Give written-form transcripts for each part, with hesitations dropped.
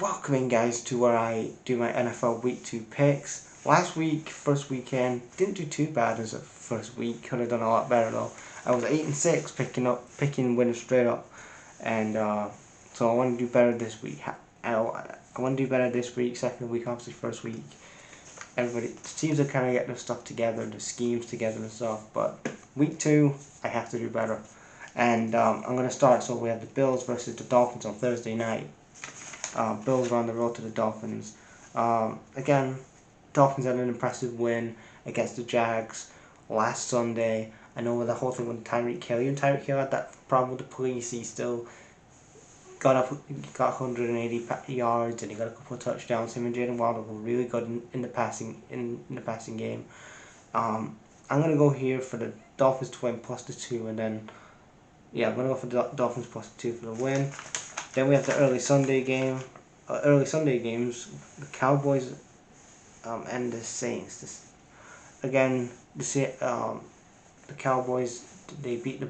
Welcome in, guys, to where I do my NFL Week 2 picks. Last week, first weekend, didn't do too bad as a first week. Could have done a lot better though. I was 8-6, picking winners straight up, and so I want to do better this week. I want to do better this week. Second week, obviously, first week. Everybody teams are kind of getting their stuff together, the schemes together and stuff. But week 2, I have to do better. And I'm gonna start. So we have the Bills versus the Dolphins on Thursday night. Bills are on the road to the Dolphins. Again, Dolphins had an impressive win against the Jags last Sunday. I know with the whole thing with Tyreek Hill, even Tyreek Hill had that problem with the police. He still got 180 yards and he got a couple of touchdowns. Him and Jaden Wilder were really good in the passing game. I'm gonna go here for the Dolphins to win plus the 2, and then I'm gonna go for the Dolphins plus the 2 for the win. Then we have the early Sunday games. The Cowboys and the Saints. The Cowboys, they beat the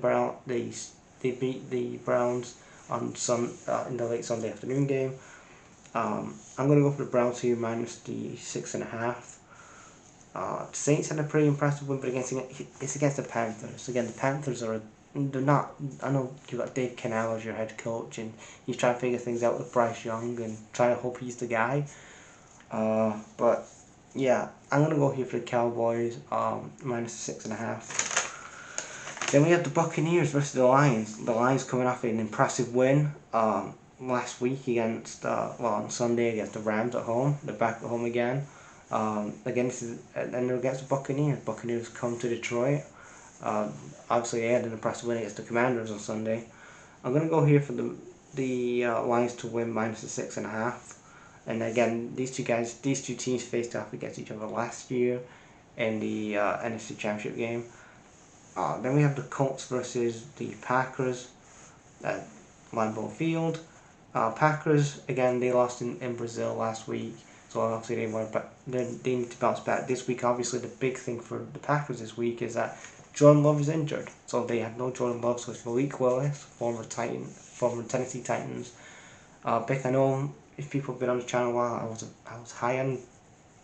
beat the Browns on in the late Sunday afternoon game. I'm gonna go for the Browns here minus the 6.5. The Saints had a pretty impressive win, but it's against the Panthers. Again, the Panthers they're not. I know you got Dave Cannell as your head coach, and he's trying to figure things out with Bryce Young and trying to hope he's the guy. But yeah, I'm gonna go here for the Cowboys, minus 6.5. Then we have the Buccaneers versus the Lions. The Lions coming off an impressive win last week against on Sunday against the Rams at home. They're back at home again. And they're against the Buccaneers. Buccaneers come to Detroit. Obviously, they had an impressive win against the Commanders on Sunday. I'm gonna go here for the Lions to win minus the 6.5. And again, these two teams faced off against each other last year in the NFC Championship game. Then we have the Colts versus the Packers at Lambeau Field. Packers, again, they lost in Brazil last week, so obviously they need to bounce back this week. Obviously, the big thing for the Packers this week is that Jordan Love is injured, so they have no Jordan Love. So it's Malik Willis, former Tennessee Titans. Bick, I know if people have been on the channel a while, I was high on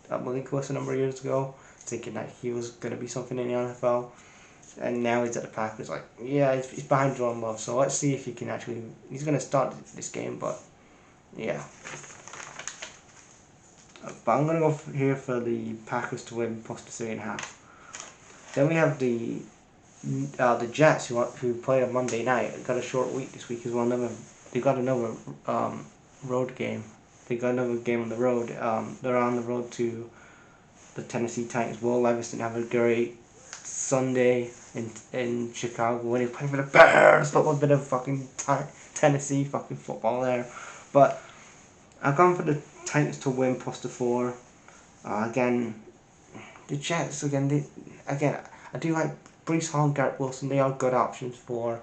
Malik Willis a number of years ago, thinking that he was going to be something in the NFL, and now he's at the Packers. Like, yeah, he's behind Jordan Love, so let's see if he can actually. He's going to start this game, but yeah. But I'm going to go here for the Packers to win plus the 3.5. Then we have the Jets who played on Monday night. Got a short week this week as well. They got another road game. They got another game on the road. They're on the road to the Tennessee Titans. Will Levis didn't have a great Sunday in Chicago when he played for the Bears. But a bit of fucking Tennessee fucking football there. But I've gone for the Titans to win plus the 4. Again, the Jets I do like Breece Hall and Garrett Wilson. They are good options for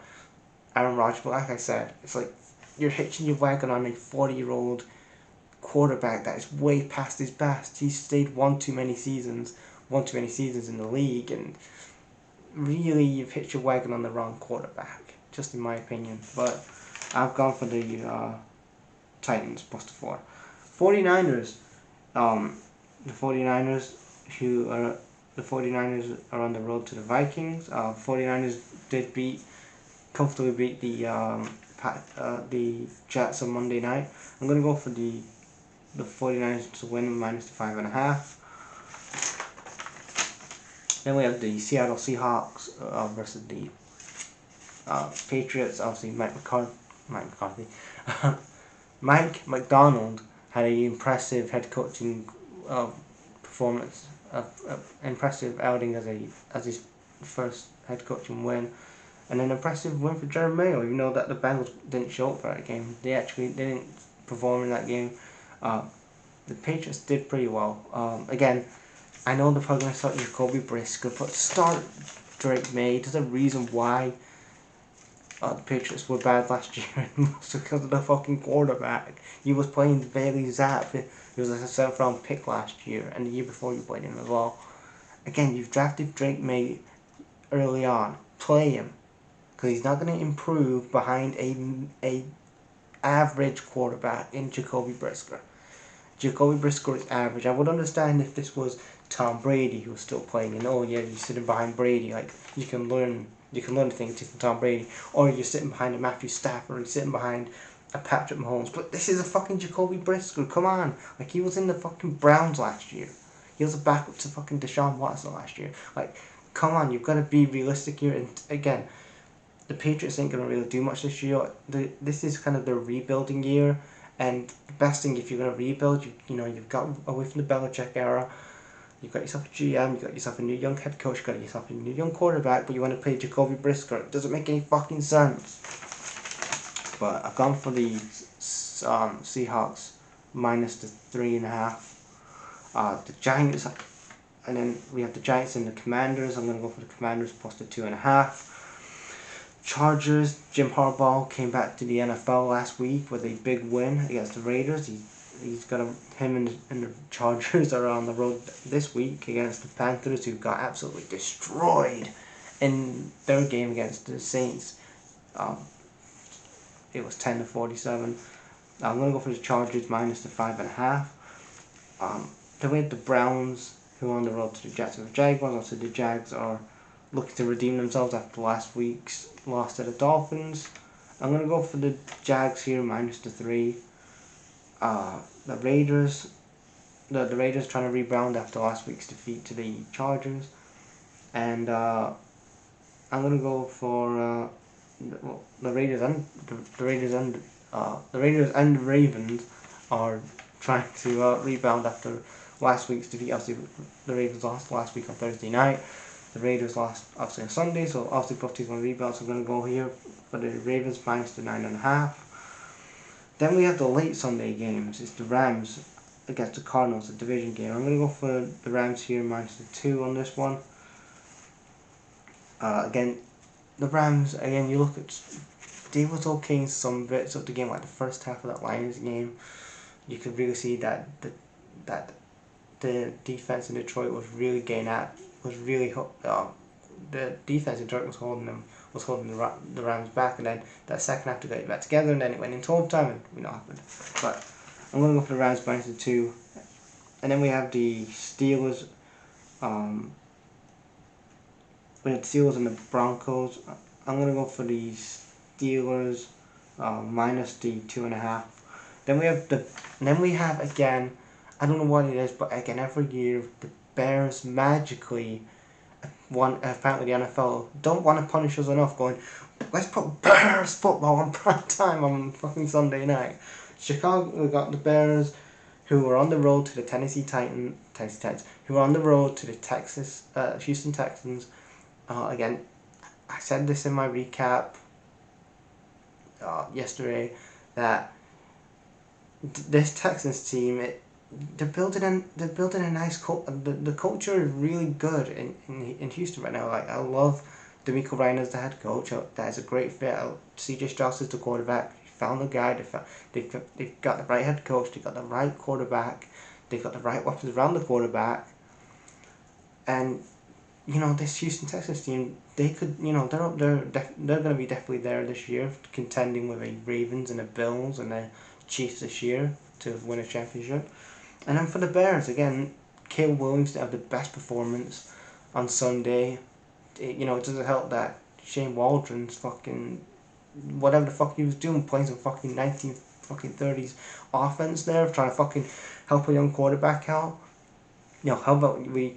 Aaron Rodgers, but like I said, it's like you're hitching your wagon on a 40-year-old quarterback that is way past his best. He's stayed one too many seasons in the league, and really you've hitched your wagon on the wrong quarterback, just in my opinion. But I've gone for the Titans plus the 4. 49ers. The 49ers are on the road to the Vikings. 49ers did comfortably beat the Jets on Monday night. I'm going to go for the 49ers to win minus the 5.5. Then we have the Seattle Seahawks versus the Patriots. Obviously, Mike McDonald had an impressive head coaching performance, impressive outing as his first head coaching win, and an impressive win for Jeremy Mayo. Even though that the Bengals didn't show up for that game, they didn't perform in that game. The Patriots did pretty well. Again, I know they're probably going to start Jacoby Brissett, but start Drake May. There's a reason why the Patriots were bad last year, mostly because of the fucking quarterback. He was playing Bailey Zapp. He was a 7th round pick last year, and the year before you played him as well. Again, you've drafted Drake May early on. Play him, because he's not going to improve behind a average quarterback in Jacoby Brissett. Jacoby Brissett is average. I would understand if this was Tom Brady who was still playing, and oh yeah, you're sitting behind Brady, like you can learn things from Tom Brady, or you're sitting behind a Matthew Stafford, or you're sitting behind a Patrick Mahomes. But this is a fucking Jacoby Brissett. Come on, like he was in the fucking Browns last year. He was a backup to fucking Deshaun Watson last year. Like, come on, you've got to be realistic here. And again, the Patriots ain't gonna really do much this year. This is kind of their rebuilding year, and the best thing if you're gonna rebuild, you've got away from the Belichick era. You've got yourself a GM, you've got yourself a new young head coach, you've got yourself a new young quarterback, but you want to play Jacoby Brissett. It doesn't make any fucking sense. But I've gone for the Seahawks minus the 3.5. The Giants, and then we have the Giants and the Commanders. I'm gonna go for the Commanders plus the 2.5. Chargers, Jim Harbaugh came back to the NFL last week with a big win against the Raiders. He's got him and the Chargers are on the road this week against the Panthers, who got absolutely destroyed in their game against the Saints. It was 10-47. I'm going to go for the Chargers minus the 5.5. Then we have the Browns, who are on the road to the Jacksonville Jaguars. Also, the Jags are looking to redeem themselves after last week's loss to the Dolphins. I'm going to go for the Jags here minus the 3. The Raiders trying to rebound after last week's defeat to the Chargers, and I'm gonna go for the Raiders and the Raiders and the Ravens are trying to rebound after last week's defeat. Obviously, the Ravens lost last week on Thursday night. The Raiders lost obviously on Sunday, so obviously both teams want to rebound. So I'm gonna go here for the Ravens minus the 9.5. Then we have the late Sunday games. It's the Rams against the Cardinals, a division game. I'm going to go for the Rams here minus the 2 on this one. Again, the Rams, you look at, they was okay in some bits of the game, like the first half of that Lions game. You could really see that the defense in Detroit was really the defense in Detroit was holding the Rams back, and then that second half to get it back together, and then it went into overtime, and we know what happened. But I'm going to go for the Rams minus the 2. And then we have the Steelers. We have the Steelers and the Broncos. I'm going to go for the Steelers minus the 2.5. Then we have again, I don't know what it is, but again every year the Bears magically apparently the NFL don't want to punish us enough, going, let's put Bears football on prime time on fucking Sunday night. Chicago, we got the Bears, who were on the road to the Tennessee Titans, who were on the road to the Houston Texans. Again, I said this in my recap yesterday, that this Texans team, they're building a nice the culture is really good in Houston right now. Like, I love DeMeco Ryan as the head coach. That is a great fit. CJ Stroud is the quarterback. He found the guy. They've got the right head coach. They've got the right quarterback. They've got the right weapons around the quarterback. And this Houston Texans team, they could, they're going to be definitely there this year, contending with the Ravens and the Bills and the Chiefs this year to win a championship. And then for the Bears, again, Caleb Williams to have the best performance on Sunday. It doesn't help that Shane Waldron's fucking, whatever the fuck he was doing, playing some fucking 1930s offense there, trying to fucking help a young quarterback out. How about we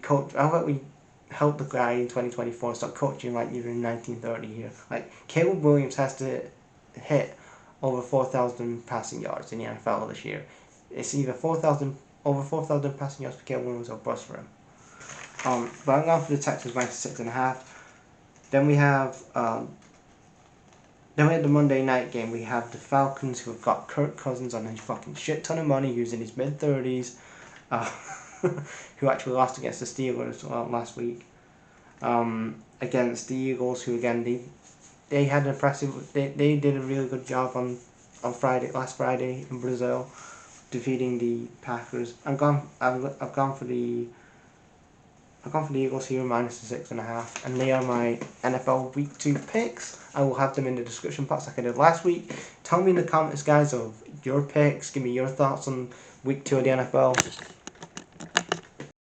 help the guy in 2024 and start coaching like you're in 1930 here. Like, Caleb Williams has to hit over 4,000 passing yards in the NFL this year. It's either over 4,000 passing yards for Caleb Williams or bust for him. But I'm going for the Texans minus 6.5. Then we have the Monday night game. We have the Falcons, who have got Kirk Cousins on a fucking shit ton of money, who's in his mid-30s, who actually lost against the Steelers last week. Against the Eagles, who again they had an impressive. They did a really good job on last Friday in Brazil, defeating the Packers. I've gone for the I've gone for the Eagles here minus the 6.5, and they are my NFL Week 2 picks. I will have them in the description box like I did last week. Tell me in the comments, guys, of your picks. Give me your thoughts on Week 2 of the NFL.